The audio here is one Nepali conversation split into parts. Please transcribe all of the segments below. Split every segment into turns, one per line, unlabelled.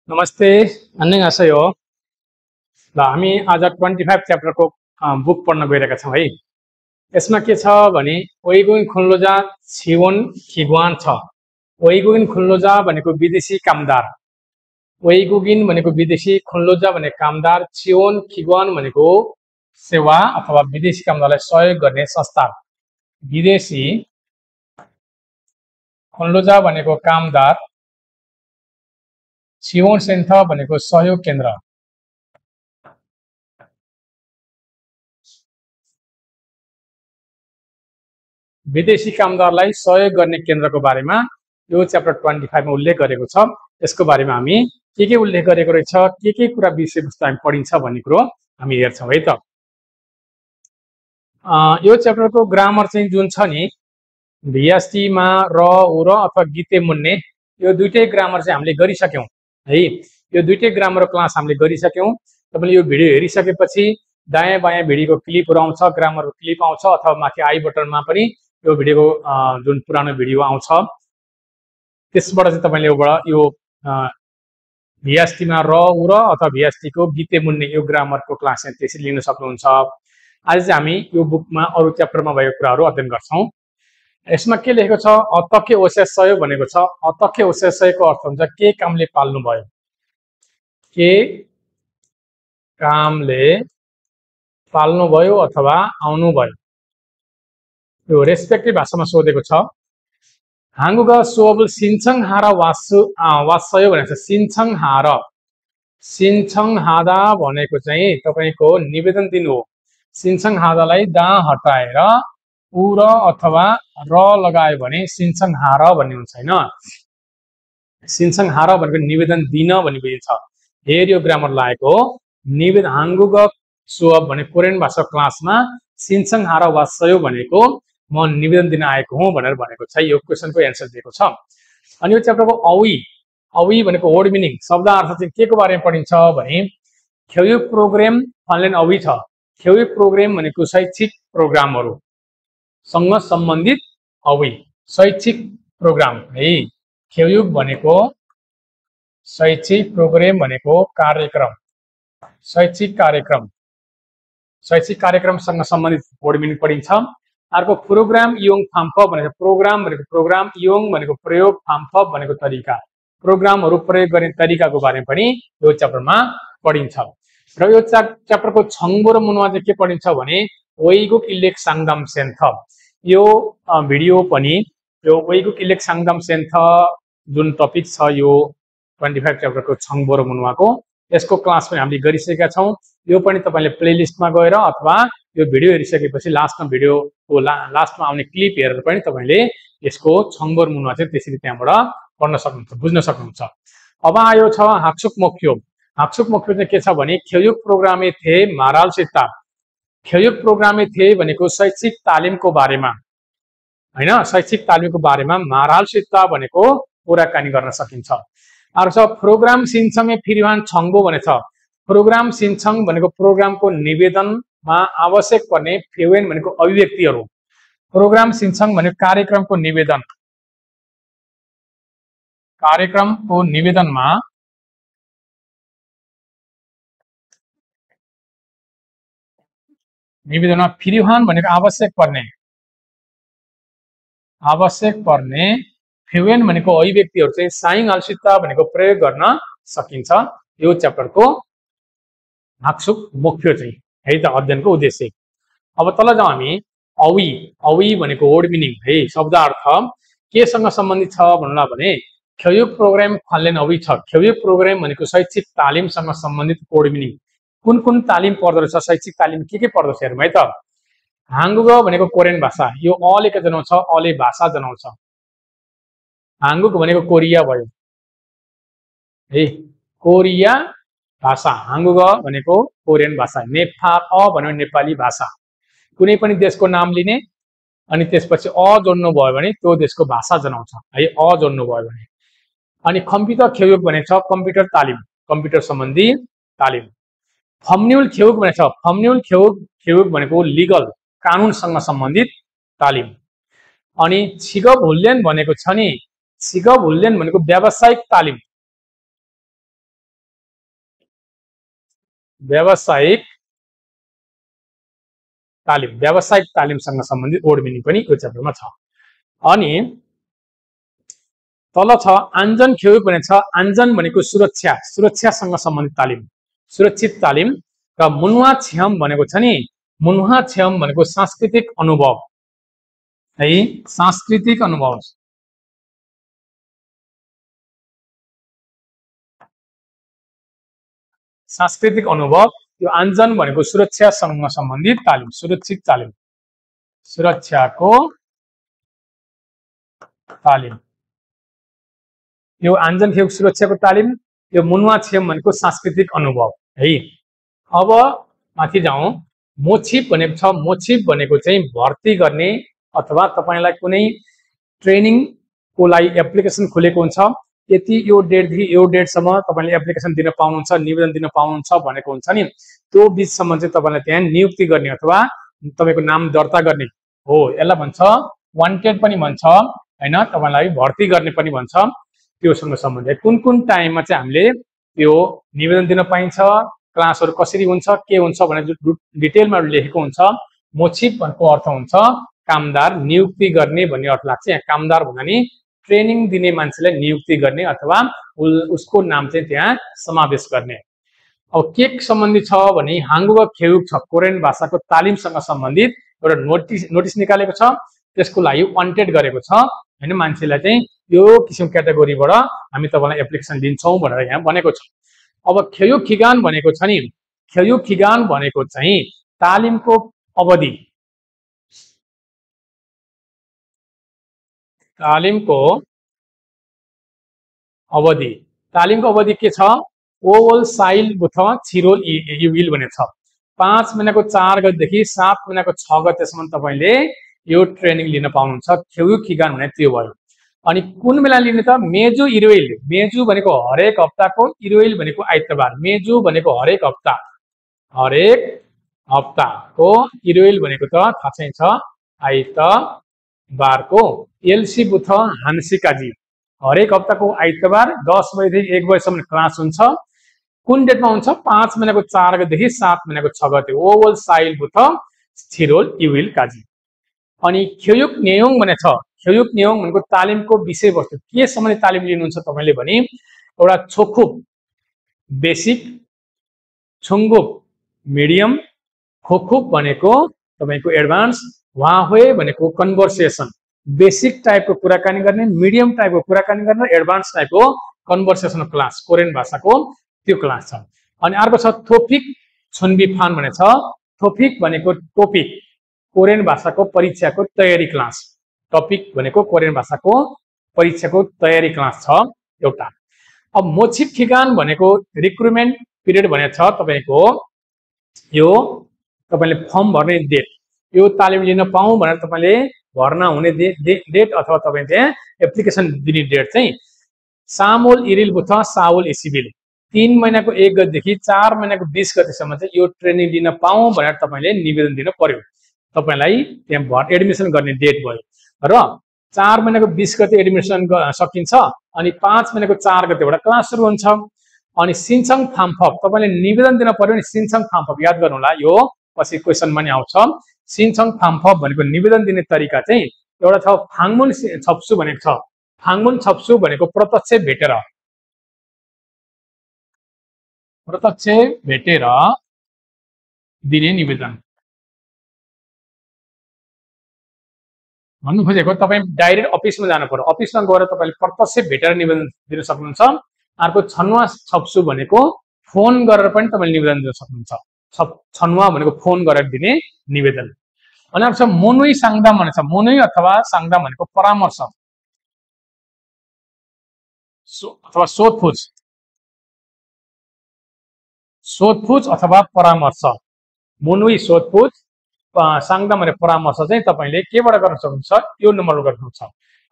नमस्ते 안녕하세요 ल हामी आज 25 च्याप्टरको बुक पढ्न गइरहेका छौं है। यसमा के छ भने ओइगुइन खुनलोजा छिवन खिगवान छ। ओइगुइन खुनलोजा भनेको विदेशी कामदार, ओइगुगिन भनेको विदेशी, खुनलोजा भनेको कामदार, छिवन खिगवान भनेको सेवा अथवा विदेशी कामदारलाई सहयोग गर्ने संस्था। विदेशी खुनलोजा भनेको कामदार, छिवन सेन्टर भनेको सहयोग केन्द्र। विदेशी कामदारलाई सहयोग गर्ने केन्द्रको बारेमा यो च्याप्टर 25 मा उल्लेख गरेको छ। यसको बारेमा हामी के उल्लेख गरेको रहेछ, के कुरा विषयवस्तु हामी पढिन्छ भन्ने कुरो हामी हेर्छौं है त। यो च्याप्टरको ग्रामर चाहिँ जुन छ नि भिएसटी मा र उ र अथवा गीते मुन्ने यो दुईटै ग्रामर चाहिँ हामीले गरिसक्यौं है। यो दुईटै ग्रामर क्लास हामीले गरिसक्यौं। तपाईले यो भिडियो हेरिसकेपछि दायाँ बायाँ भिडियोको क्लिपहरु आउँछ, ग्रामरको क्लिप आउँछ अथवा माथि आई बटनमा पनि यो भिडियोको जुन पुरानो भिडियो आउँछ त्यसबाट चाहिँ तपाईले यो भिएसटी मा र उ र अथवा भिएसटी को गीते मुन्ने यो ग्रामरको क्लास चाहिँ त्यसरी लिन सक्नुहुन्छ। आज चाहिँ हामी यो बुकमा अरु च्याप्टरमा भएको कुराहरु अध्ययन गर्छौं। यसमा के लेखेको छ, अतके ओसेसय भनेको छ। अतके ओसेसयको अर्थ हुन्छ के कामले पाल्नु भयो, के कामले पाल्नु भयो अथवा आउनु भयो। यो रेस्पेक्टिभ भाषामा सोधेको छ। हांगुगा सोबल सिन्छङ हारा वासय भनेको छ। सिन्छङ हार, सिन्छङ हादा भनेको चाहिँ तपाईको निवेदन दिनु हो। सिन्छङ हादालाई दा हटाएर उ र अथवा र लगायो भने सिन्छङ हार भन्ने हुन्छ हैन। सिन्छङ हार भनेको निवेदन दिन भन्ने बुझिन्छ। हेर यो ग्रामर लागेको हो। निवेदन हांगुग सोब भने कोरियन भाषा क्लासमा सिन्छङ हार वासय भनेको म निवेदन दिन आएको हुँ भनेर भनेको छ। यो क्वेशनको एन्सर दिएको छ। अनि यो च्याप्टरको अवी, अवी भनेको वर्ड मिनिङ, शब्द अर्थ चाहिँ के को बारेमा पढिन्छ भने खेयुक प्रोग्राम फन्लेन अवी छ। खेयुक प्रोग्राम भनेको शैक्षिक प्रोग्रामहरु सँग सम्बन्धित अवी, शैक्षिक प्रोग्राम है। खेयुक भनेको शैक्षिक, प्रोग्राम भनेको कार्यक्रम, शैक्षिक कार्यक्रम, शैक्षिक कार्यक्रमसँग सम्बन्धित वर्ड मिनिङ पढिन्छ। अर्को प्रोग्राम योङ फाम्फ भनेको प्रोग्राम भनेको प्रोग्राम, योङ भनेको प्रयोग, फाम्फ भनेको तरिका, प्रोग्रामहरु प्रयोग गर्ने तरिकाको बारेमा पनि यो च्याप्टरमा पढिन्छ। र यो च्याप्टरको छंगबो र मुनुवा चाहिँ के पढिन्छ भने ओइगुक इलेक सांगदाम सेन्थ। यो भिडियो पनि यो ओइगुक इलेक सांगदाम सेन्थ जुन टपिक छ यो 25 च्याप्टरको छंगबो र मुनुवाको यसको क्लास पनि हामीले गरिसकेका छौं। यो पनि तपाईले प्लेलिस्टमा गएर अथवा यो भिडियो हेरिसकेपछि लास्टमा भिडियोको लास्टमा आउने क्लिप हेरेर पनि तपाईले यसको छंगबो र मुनुवा चाहिँ त्यसरी त्यहाँबाट पढ्न सक्नुहुन्छ, बुझ्न सक्नुहुन्छ। अब आयो छ हाक्सुक मोक्यो। हाक्सुक मोक्यो चाहिँ के छ भने खेयुक प्रोग्रामे थे माराल सिता। खेयुक प्रोग्रामे थे भनेको शैक्षिक तालिमको बारेमा हैन, शैक्षिक तालिमको बारेमा माराल सिता भनेको कुराकानी गर्न सकिन्छ। अर्को छ प्रोग्राम सिन्छङे फिरिवान छंगबो भनेछ। प्रोग्राम सिन्छङ भनेको प्रोग्रामको निवेदनमा आवश्यक पर्ने फेवेन भनेको अभिव्यक्तिहरु। प्रोग्राम सिन्छङ भनेको कार्यक्रमको निवेदन, कार्यक्रमको निवेदनमा फिरिवान भनेको आवश्यक पर्ने, आवश्यक पर्ने फेवेन भनेको अभिव्यक्तिहरु चाहिँ साइङ अल्सिता भनेको प्रयोग गर्न सकिन्छ। यो च्याप्टरको हाक्सुक मोक्यो चाहिँ है त अध्ययनको उद्देश्य। अब तल जाउँ हामी। अवी, अवी भनेको वर्ड मिनिङ है, शब्द अर्थ के सँग सम्बन्धित छ भन्नुला भने खेयुक प्रोग्राम फन्लेन अवी छ। खेयुक प्रोग्राम भनेको शैक्षिक तालिमसँग सम्बन्धित वर्ड मिनिङ। कुन तालिम पर्दो रहेछ, शैक्षिक तालिम के पर्दछ हेरौँ है त। हांगुग भनेको कोरियन भाषा, यो अले के जनाउँछ, अले भाषा जनाउँछ। हांगुग भनेको कोरिया भयो है, कोरिया भाषा। हांगुग भनेको कोरियन भाषा। नेपाल अ भनेको नेपाली भाषा। कुनै पनि देशको नाम लिने अनि त्यसपछि अ जोड्नु भयो भने त्यो देशको भाषा जनाउँछ है, अ जोड्नु भयो भने। अनि कम्प्युटर खेयुक भनेछ कम्प्युटर तालिम, कम्प्युटर सम्बन्धी तालिम। फम्न्युल खेयुक भनेछ, फम्न्युल खेयुक भनेको लिगल, कानुनसँग सम्बन्धित तालिम। अनि छिगब हुल्यन भनेको छ नि, छिगब हुल्यन भनेको व्यावसायिक तालिम, व्यावसायिक तालिमसँग सम्बन्धित वर्ड मिनिङ पनि यो च्याप्टरमा छ। अनि तल छ आञ्जन खेउक भने छ आञ्जन भनेको सुरक्षासँग सम्बन्धित तालिम, सुरक्षित तालिम। र मुन्वा छ्याम भनेको छ नि, मुन्वा छ्याम भनेको सांस्कृतिक अनुभव है, सांस्कृतिक अनुभव। सांस्कृतिक अनुभव यो आञ्जन भनेको सुरक्षासँग सम्बन्धित तालिम, सुरक्षित तालिम, सुरक्षाको तालिम। यो आञ्जन खेउक सुरक्षाको तालिम, यो मुन्वा छेम भनेको सांस्कृतिक अनुभव है। अब माथि जाउँ। मोछिप भनेको छ, मोछिप भनेको चाहिँ भर्ती गर्ने अथवा तपाईलाई कुनै ट्रेनिङको लागि एप्लिकेसन खुलेको हुन्छ, यति यो डेटदेखि यो डेटसम्म तपाईले एप्लिकेसन दिन पाउनुहुन्छ, निवेदन दिन पाउनुहुन्छ भनेको हुन्छ नि, त्यो बीचसम्म चाहिँ तपाईलाई त्यहाँ नियुक्ति गर्ने अथवा तपाईको नाम दर्ता गर्ने हो। यसलाई भन्छ वान्टेड पनि भन्छ हैन, तपाईलाई भर्ती गर्ने पनि भन्छ। त्योसँग सम्बन्धित कुन कुन टाइममा चाहिँ हामीले त्यो निवेदन दिन पाइन्छ, क्लासहरु कसरी हुन्छ, के हुन्छ भनेर डिटेलमा लेखेको हुन्छ। मोछिप भनेको अर्थ हुन्छ कामदार, नियुक्ति गर्ने भन्ने अर्थ लाग्छ। यहाँ कामदार भन्दा नि ट्रेनिङ दिने मान्छेलाई नियुक्ति गर्ने अथवा उसको नाम चाहिँ त्यहाँ समावेश गर्ने। अब के सम्बन्धित छ भने हाङ्गुवा खेउक छ, कोरियन भाषाको तालिमसँग सम्बन्धित एउटा नोटिस निकालेको छ, त्यसको लागि वान्टेड गरेको छ हैन, मान्छेलाई चाहिँ यो किसिम क्याटेगोरीबाट हामी तपाईलाई एप्लिकेसन दिन्छौं भनेर यहाँ भनेको छ। अब खेयुक खिगान भनेको छ नि, खेयुक खिगान भनेको चाहिँ तालिमको अवधि, तालिमको अवधि के छ? ओवल साइल बुथ छिरोल युविल भने छ। 5 महिनाको 4 गतेदेखि 7 महिनाको 6 गतेसम्म तपाईले यो ट्रेनिङ लिन पाउनुहुन्छ। खेयुक खिगान भने त्यो भयो। अनि कुन बेला लिने त? मेजु इरोइल, मेजु भनेको हरेक हप्ताको, इरोइल भनेको आइतबार। मेजु भनेको हरेक हप्ताको, इरोइल भनेको त थाहा चाहिँ छ आइतबारको। एलसी बुथ हान्सिकाजी, हरेक हप्ताको आइतबार 10 बजेदेखि 1 बजेसम्म क्लास हुन्छ। कुन डेटमा हुन्छ? 5 महिनाको 4 गतेदेखि 7 महिनाको 6 गते। ओवल साइल बुथ छिरोल युविल काजी। अनि खेयुक नेयोङ भने छ, खेयुक नेयोङ भनेको तालिमको विषयवस्तु, के सम्बन्धी तालिम लिनुहुन्छ तपाईले भने एउटा छोखुप बेसिक, छुङ्गुप मिडियम, खोखुप भनेको तपाईको एडभान्स, वाहे भनेको कन्भर्सेसन, बेसिक टाइपको कुराकानी गर्ने, मिडियम टाइपको कुराकानी गर्ने, एडभान्स टाइपको कन्भर्सेसन क्लास, कोरियन भाषाको त्यो क्लास छ। अनि अर्को छ थोपिक छुनबिफान भने छ। थोपिक भनेको टपिक, कोरियन भाषाको परीक्षाको तयारी क्लास। टपिक भनेको कोरियन भाषाको परीक्षाको तयारी क्लास छ एउटा। अब मोछिप खिगान भनेको रिक्रुटमेन्ट पिरियड भने छ तपाईको, यो तपाईले फर्म भर्ने डेट, यो तालिम लिन पाऊँ भनेर तपाईले भर्ना हुने डेट अथवा तपाईले त्यहाँ एप्लिकेसन दिने डेट चाहिँ सामोल इरिल बुथ साउल इसिबिल, 3 महिनाको 1 गतेदेखि 4 महिनाको 20 गतेसम्म चाहिँ यो ट्रेनिङ लिन पाऊँ भनेर तपाईले निवेदन दिन पर्यो। तपाईलाई त्यहाँ एडमिसन गर्ने डेट भयो र 4 महिनाको 20 गते एडमिसन सकिन्छ। अनि 5 महिनाको 4 गतेबाट क्लास सुरु हुन्छ। अनि सिन्छङ फामफप तपाईले निवेदन दिन पर्यो नि, सिन्छङ फामफप याद गर्नु होला, यो पछि क्वेशनमा नि आउँछ। सिन्छङ फामफप भनेको निवेदन दिने तरिका चाहिँ एउटा छ फाङमुन छप्सु भनेको छ। फाङमुन छप्सु भनेको प्रत्यक्ष भेटेर दिने निवेदन भन्नु खोजेको। तपाईँ डाइरेक्ट अफिसमा जानु पर्यो, अफिसमा गएर तपाईले प्रत्यक्ष भेटेर निवेदन दिन सक्नुहुन्छ। अर्को छन्वा छप्सु भनेको फोन गरेर पनि तपाईले निवेदन दिन सक्नुहुन्छ। छन्वा भनेको फोन गरेर दिने निवेदन। अनि अर्को छ मोनुई सांगदाम भने छ। मोनुई अथवा सांगदाम भनेको परामर्श अथवा सोधपुछ अथवा परामर्श। मोनुई सोधपुछ, सांगदाम भने परामर्श चाहिँ तपाईले केबाट गर्न सक्नुहुन्छ? यो नम्बरमा गर्न सक्नुहुन्छ।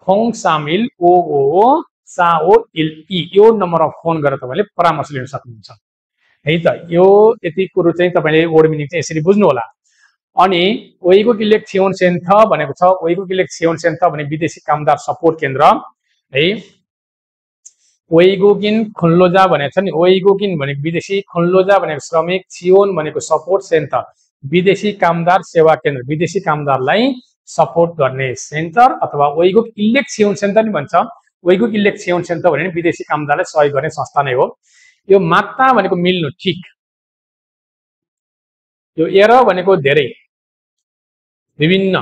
खोङ सामिल ओ ओ सा ओ इल ई, यो नम्बरमा फोन गरेर तपाईले परामर्श लिन सक्नुहुन्छ है त। यो यति कुरो चाहिँ तपाईले वर्ड मिनिङ चाहिँ यसरी बुझ्नु होला। अनि ओइगो गिलेक छियोन सेन्थ भनेको छ। ओइगो गिलेक छियोन सेन्थ भने विदेशी कामदार सपोर्ट केन्द्र है। ओइगोगिन खुन्लोजा भनेको छ नि, ओइगोगिन भनेको विदेशी, खुन्लोजा भनेको श्रमिक, चियोन भनेको सपोर्ट सेन्टर, विदेशी कामदार सेवा केन्द्र, विदेशी कामदारलाई सपोर्ट गर्ने सेन्टर अथवा ओइगोक इल्लेक छियोन सेन्टर नि भन्छ। ओइगोक इल्लेक छियोन सेन्टर भने विदेशी कामदारलाई सहयोग गर्ने संस्था नै हो। यो मात्ता भनेको मिल्नु, ठिक। यो एर भनेको धेरै, विभिन्न,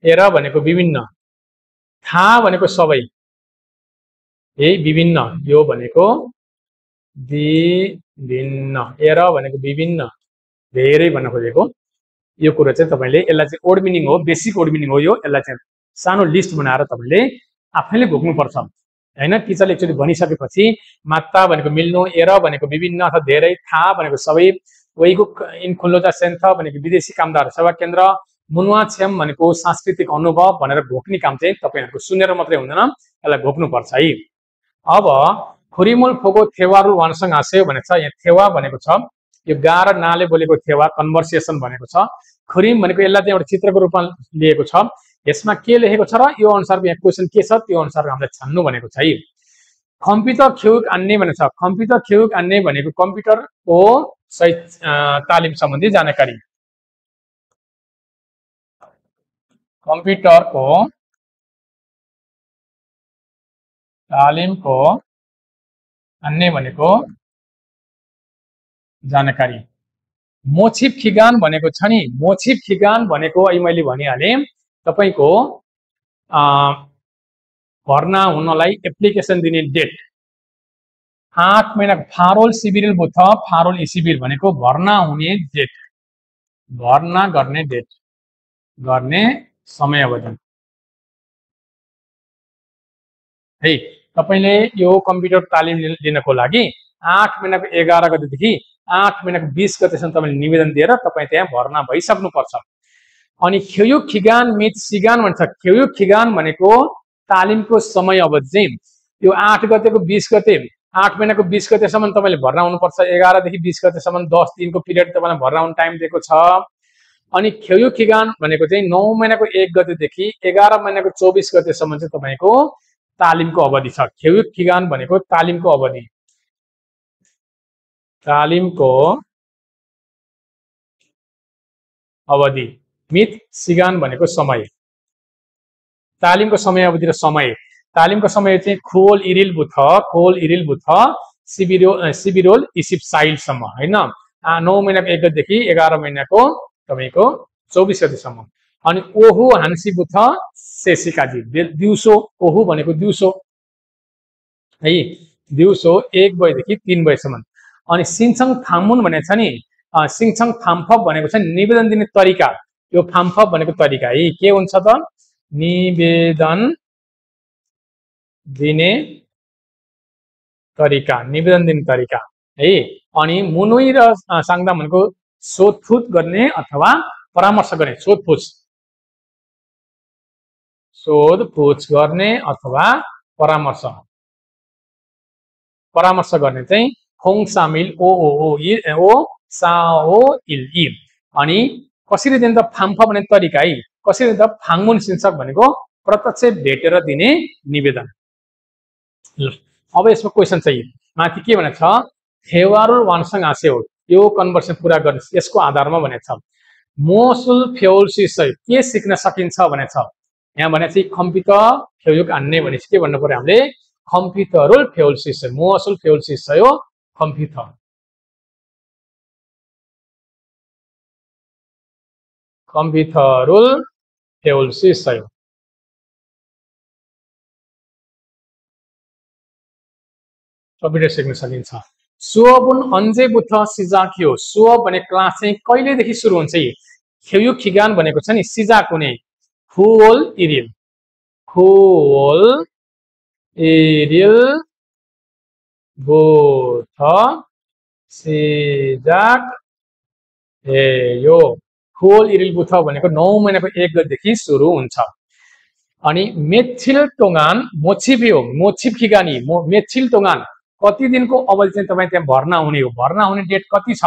एर भनेको विभिन्न, था भनेको सबै, यही विभिन्न, यो भनेको विभिन्न, एर भनेको विभिन्न, धेरै भन्न खोजेको। यो कुरा चाहिँ तपाईले यसलाई चाहिँ ओड मिनिङ हो, बेसिक ओड मिनिङ हो यो। यसलाई चाहिँ सानो लिस्ट बनाएर तपाईले आफैले घोक्नुपर्छ हैन। टिचरले एकचोटि भनिसकेपछि मात्ता भनेको मिल्नु, एर भनेको विभिन्न अथवा धेरै, था भनेको सबै, ओइगोक इन खुन्लोजा सेन्टर भनेको विदेशी कामदार सेवा केन्द्र, मुनुवा छेम भनेको सांस्कृतिक अनुभव भनेर घोक्ने काम चाहिँ तपाईहरुको सुनेर मात्रै हुँदैन, यसलाई घोक्नु पर्छ है। अब खुरिमुल फोगो थेवारु वानसँग आस्यो भनेको छ। यहाँ थेवा भनेको छ, यो गा र नाले बोलेको थेवा, कन्भर्सेसन भनेको छ। खुरिम भनेको यसलाई चाहिँ एउटा चित्रको रूपमा लिएको छ। यसमा के लेखेको छ र यो अनुसारको यहाँ क्वेशन के छ त्यो अनुसार हामीले छान्नु भनेको छ है। कम्प्युटर खेउक अन्ने भनेको छ। कम्प्युटर खेउक अन्ने भनेको कम्प्युटरको तालिम सम्बन्धी जानकारी, कम्प्युटरको तालिमको अन्ने भनेको जानकारी। मोछिप खिगान भनेको छ नि, मोछिप खिगान भनेको अहिले मैले भनिहाले तपाईको भर्ना हुनलाई एप्लिकेसन दिने डेट, 8 महिना फारोल सिबिल बुथ, फारोल इसिबिल भनेको भर्ना हुने डेट, भर्ना गर्ने डेट, गर्ने समय अवधि है। तपाईले यो कम्प्युटर तालिम लिनको लागि 8 महिनाको 11 गतेदेखि 8 महिनाको 20 गतेसम्म तपाईले निवेदन दिएर तपाई त्यहाँ भर्ना भइसक्नु पर्छ। अनि खेयुक खिगान मित सिगान भन्छ। खेयुक खिगान भनेको तालिमको समय अवधि चाहिँ यो 8 गतेको 20 गते, 8 महिनाको 20 गतेसम्म तपाईले भर्ना हुनुपर्छ। 11 देखि 20 गतेसम्म 10 दिनको पिरियड तपाईलाई भर्ना हुन टाइम दिएको छ। अनि खेयुक खिगान भनेको चाहिँ 9 महिनाको 1 गतेदेखि 11 महिनाको 24 गतेसम्म चाहिँ तपाईको तालिमको अवधि छ। खेयुक खिगान भनेको तालिमको अवधि, तालिमको अवधि। मित सिगान भनेको समय, तालिमको समय अवधि र समय। तालिमको समय चाहिँ खोल इरिल बुथ, खोल इरिल बुथ सिबिरोल इसिप साइलसम्म हैन। 9 महिनाको 1 गतेदेखि 11 महिनाको तपाईको 24 गतेसम्म। अनि ओहु हान्सी बुथ सेसिकाजी, दिउँसो, ओहु भनेको दिउँसो है, दिउँसो 1 बजेदेखि 3 बजेसम्म। अनि सिङछङ फामुन भनेको छ नि, सिङछङ फामफप भनेको छ निवेदन दिने तरिका। यो फामफप भनेको तरिका है, के हुन्छ त निवेदन दिने तरिका, निवेदन दिने तरिका है। अनि मुनुई र सांगदा भनेको सोधपुछ गर्ने अथवा परामर्श गर्ने, सोधपुछ, सोधपुछ गर्ने अथवा परामर्श, परामर्श गर्ने चाहिँ होङ सामिल ओ ओ ओ ओ साओ इल इ। अनि कसरी दिन्छ फामफप भन्ने तरिका है, कसरी दिन्छ फाङमुन शीर्षक भनेको प्रत्यक्ष भेटेर दिने निवेदन। ल अब यसमा क्वेशन चाहिँ माथि के भनेको छ, थेवारुल वानसँग आस्यो, यो कन्भर्सेसन पूरा गर्ने यसको आधारमा भनेको छ। मोसुल फ्योल सिसय के सिक्न सकिन्छ भनेको छ। यहाँ भने चाहिँ कम्प्युटर फ्योयुक अन्ने भनेपछि के भन्नु पर्यो हामीले, कम्प्युटरुल फ्योल सिसय, मोसुल फ्योल सिसय हो कम्प्युटर, कम्प्युटरुल फ्योल सिसय। कम्प्युटर सिक्न सकिन्छ। सुअबुन अन्जे बुथ सिजाक्यो, सुअब भने क्लास चाहिँ कहिलेदेखि सुरु हुन्छ। खेयुक खिगान भनेको छ नि सिजाक हुने, खोल इरिल, खोल इरिल बुथ सिजाक ए यो खोल इरिल बुथ भनेको 9 महिनाको 1 गतेदेखि सुरु हुन्छ। अनि मेचिल टोगान मोछिपियो, मोछिप खिगानी मेचिल टोगान कति दिनको अवधि चाहिँ तपाई त्यहाँ भर्ना हुने हो, भर्ना हुने डेट कति छ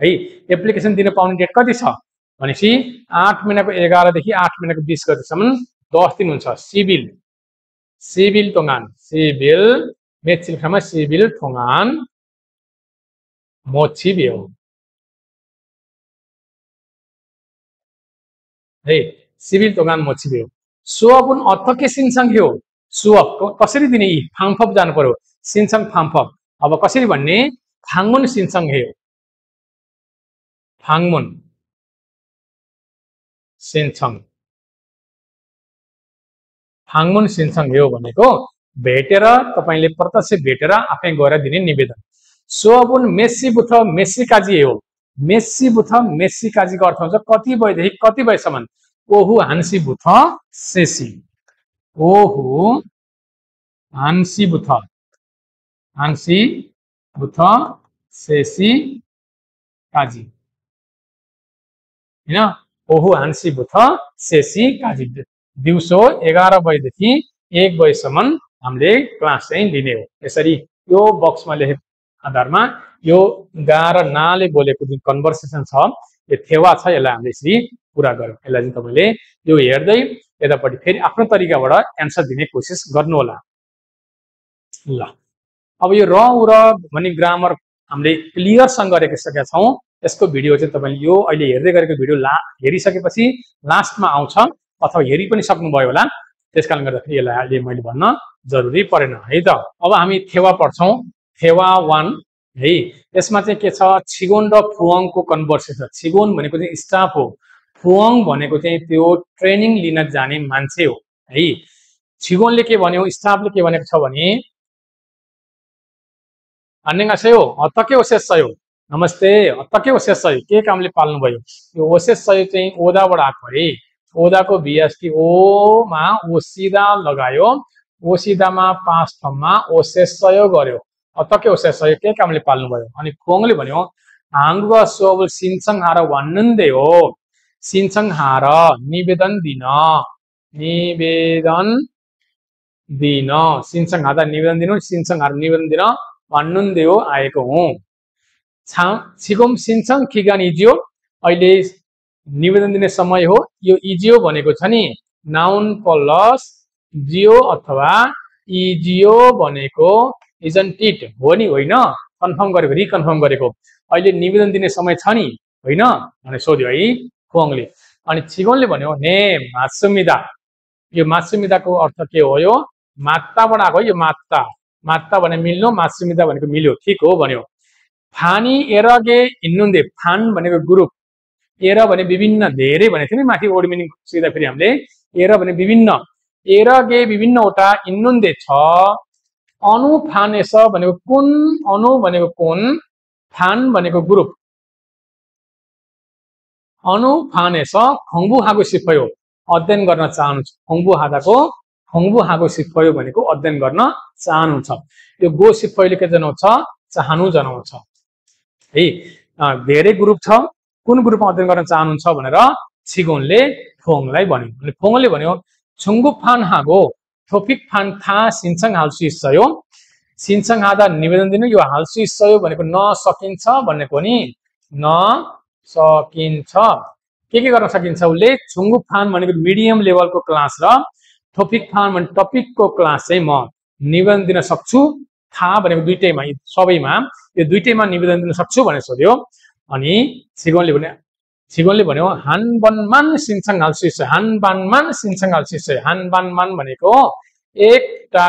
है, एप्लिकेसन दिन पाउने डेट कति छ भनेपछि 8 महिनाको 11 देखि 8 महिनाको 20 गतेसम्म 10 दिन हुन्छ। Civil, civil 동안 civil 며칠 하면 civil 동안 모집이요. है सिभिल 동안 모집이요. 수업은 어떻게 신청해요? 수업 कसरी दिने यी फार्मफप जानु पर्यो सिन्चङ फार्मफप अब कसरी भन्ने फाङ्मुन सिन्चङहेयो फाङ्मुन सिन्चङ फाङ्मुन सिन्चङहेयो भनेको भेटेर तपाईले प्रत्यक्ष भेटेर आफै गएर दिने निवेदन 수업은 몇 시부터 몇 시까지예요? 몇 시부터 몇 시까지가 अर्थ हुन्छ कति बजेदेखि कति बजेसम्म ओहु 1시부터 3시 ओहु 1시부터 3시까지 हैन ओहु 1시부터 3시까지 दिउँसो 11 बजेदेखि 1 बजेसम्म हामीले क्लास चाहिँ लिने हो यसरी यो बक्समा लेखेको आधारमा यो गा र नाले बोलेको जुन कन्भर्सेसन छ यो थेवा छ यसलाई हामीले यसरी पूरा गरौँ यसलाई चाहिँ तपाईले यो हेर्दै यतापट्टि फेरि आफ्नो तरिकाबाट एन्सर दिने कोसिस गर्नु होला ल अब यो र उ र भन्ने ग्रामर हामीले क्लियर सँग गरेको सकेका छौं यसको भिडियो चाहिँ तपाईले यो अहिले हेर्दै गरेको भिडियो हेरिसकेपछि लास्टमा आउँछ अथवा हेरि पनि सक्नु भयो होला त्यसकारण गर्दाखेरि यसलाई अहिले मैले भन्न जरुरी परेन है त अब हामी थेवा पढ्छौं थेवा 1 है यसमा चाहिँ के छ छिगोन र फुवाङको कन्भर्सेसन छिगोन भनेको चाहिँ स्टाफ हो फुवाङ भनेको चाहिँ त्यो ट्रेनिङ लिन जाने मान्छे हो है छिगोनले के भन्यो स्टाफले के भनेको छ भने 안녕하세요 어떻게 오셨어요 नमस्ते 어떻게 오셨어요 के कामले पाल्नु भयो यो ओसेसय चाहिँ ओदाबाट आएको है ओदाको बीएसटी ओ मा ओसिदा लगायो ओसिदामा पास्ट फर्ममा ओसेसय गर्यो 어떻게 오셨어요 के कामले पाल्नु भयो अनि फोङले भन्यो 한국어 수업을 신청하러 왔는데요 신청하러 निवेदन दिन 신청하다 निवेदन दिनु 신청하러 निवेदन दिन 왔는데요 आएको हुँ 지금 신청 기간이지요 अहिले निवेदन दिने समय हो यो इजियो भनेको छ नि नाउन प्लस जियो अथवा इजियो भनेको isn't it हो नि होइन कन्फर्म गरेको रिकन्फर्म गरेको अहिले निवेदन दिने समय छ नि होइन भने सोध्यो है फोङले अनि छिगोनले भन्यो ने मात्सुमिदा यो मात्सुमिदाको अर्थ के हो यो मात्ताबाट आएको यो मात्ता भने मिल्नु मात्सुमिदा भनेको मिल्यो ठीक हो भन्यो फानी एरगे इन्नुन्दे फान भनेको ग्रुप एर भने विभिन्न धेरै भनेको थियो नि माथि वर्ड मिनिङ सिधा फेरि हामीले एर भने विभिन्न एरगे विभिन्नवटा इन्नुन्दे छ अनु फानेस भनेको कुन अनु भनेको कुन फान भनेको ग्रुप अनु फानेस खंबु हागो सिफयो अध्ययन गर्न चाहनुहुन्छ खंबु हागो सिफयो भनेको अध्ययन गर्न चाहनुहुन्छ यो गो सिफयोले के जनाउँछ चाहनु जनाउँछ है धेरै ग्रुप छ कुन ग्रुपमा अध्ययन गर्न चाहनुहुन्छ भनेर छिगोनले फोङलाई भन्यो अनि फोङले भन्यो छुंगु फान हागो 토픽 판타 신청할 수 있어요? 신청하다 निवेदन दिनु यो हाल 수 있어요 भनेको न सकिन्छ भनेको नि न सकिन्छ के गर्न सकिन्छ उले छुंगु फान भनेको मिडियम लेभलको क्लास र टपिक फान भने टपिकको क्लास चाहिँ म निवेदन दिन सक्छु था भनेको दुईटैमा सबैमा यो दुईटैमा निवेदन दिन सक्छु भनेर सोध्यो अनि छिगोनले भन्यो 한번만 신청할 수 있어요. 한번만 신청할 수 있어요. 한번만 भनेको एउटा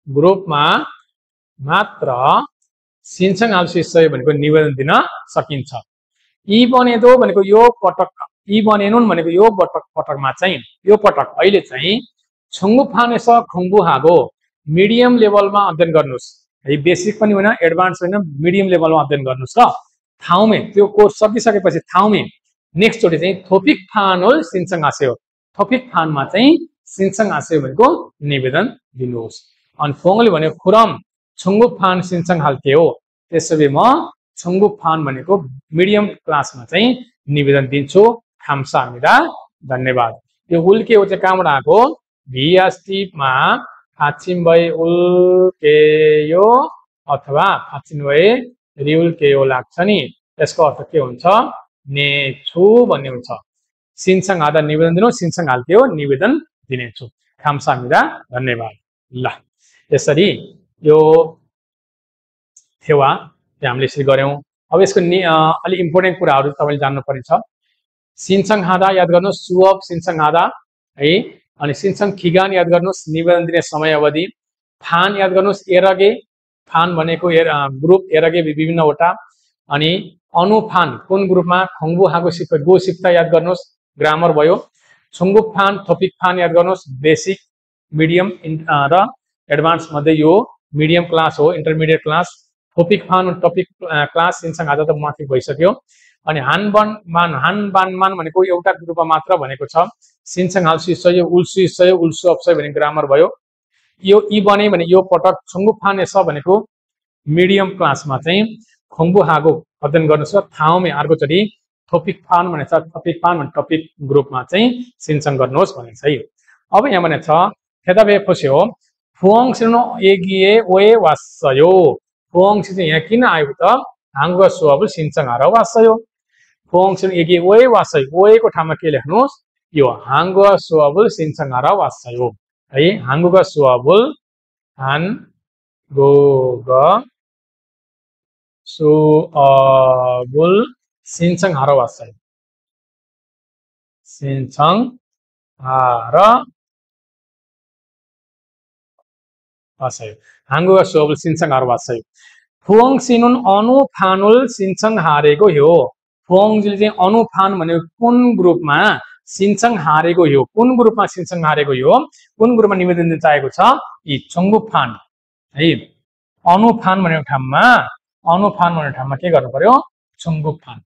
ग्रुपमा मात्र 신청할 수 있어요 भनेको निवेदन दिन सकिन्छ 이번에도 भनेको यो पटक 이번에는 भनेको यो पटकमा चाहिँ यो पटक अहिले चाहिँ छुंगुफानेस खंबुहागो मिडियम लेभलमा अध्ययन गर्नुस् है बेसिक पनि होइन एडभान्स होइन मिडियम लेभलमा अध्ययन गर्नुस् र ठाउँमै त्यो कोर्स सकिसकेपछि ठाउँमै नेक्स्ट चोटि चाहिँ थोपिक फानोल सिन्चङआसेयो थोपिक फानमा चाहिँ सिन्चङआसेयो भनेको निवेदन दिनुहोस् अनि फोङले भन्यो खुरम छुंगु फान सिन्चङ हाल्के हो त्यसैले म छुंगु फान भनेको मिडियम क्लासमा चाहिँ निवेदन दिन्छु 감사합니다 धन्यवाद यो उल के हो चाहिँ कहाँबाट आएको भिएसटीमा फाचिन भए उल्केयो अथवा फाचिन भए रिउल्केयो लाग्छ नि यसको अर्थ के हुन्छ नेछु भन्ने हुन्छ सिनसँग आधा निवेदन दिनु, सिनसँग हाल्थ्यो निवेदन दिनेछु। 감사합니다. धन्यवाद। ल यसरी यो थेवा हामीले यसरी गर्यौं। अब यसको अलि इम्पोर्टेन्ट कुराहरु तपाईले जान्नु पर्छ। सिनसँग हादा याद गर्नुस्, सुअब सिनसँग हादा है, अनि सिनसँग खिगान याद गर्नुस्, निवेदन दिने समय अवधि। फान याद गर्नुस्, एरगे फान भनेको ग्रुप एरगे विभिन्नवटा, अनि अनुफान कुन ग्रुपमा, खंगबु हागु सिफ्ट गो सिफ्ट याद गर्नुस्, ग्रामर भयो। छुंगु फान टपिक फान याद गर्नुस्, बेसिक मिडियम र एडभान्स मध्ये यो मिडियम क्लास हो, इन्टरमिडिएट क्लास। टपिक फान टपिक क्लास सिनसँग हादा त माथि भइसक्यो। अनि हानबान मान भनेको एउटा ग्रुपमा मात्र भनेको छ। सिनसँग हाल्सु सय उल्सु सय उल्सु अप्सय भने ग्रामर भयो। यो इ बने भने यो पटक छुंगु फान एस भनेको मिडियम क्लासमा चाहिँ खंगबु हागो अध्ययन गर्नुस्। थाउमे अर्कोचोटी टपिक फान भनेछ, टपिक फान भने टपिक ग्रुपमा चाहिँ सिनसँग गर्नुहोस् भनेछ है। अब यहाँ भनेछ थेदाबे फोस्यो फुङ सिनो एगिए ओए वासयो। फुङ चाहिँ यहाँ किन आएको त, हांगुगा सुअब सिनसँग हारा वासयो। फुङ सिनो एगिए ओए वासयो, ओएको ठाउँमा के लेख्नुस्, यो हांगुगा सुअब सिनसँग हारा वासयो है। हांगुगा सुअब हानगुगा सुअब सिनसँग हारा वासयो, सिनसँग हारा वासयो। हांगुगा सुअब सिनसँग हारा वासयो। फुङ सिनुन अनुफानुल सिनसँग हारेको हो। फुङ चाहिँ अनुफान भनेको कुन ग्रुपमा सिनसँग हारेको हो, कुन ग्रुपमा सिनसँग हारेको हो, कुन ग्रुपमा निवेदन दिन चाहेको छ, यी छुंगु फान है। अनुफान भनेको ठाउँमा के गर्नु पर्यो, छुंगु फान,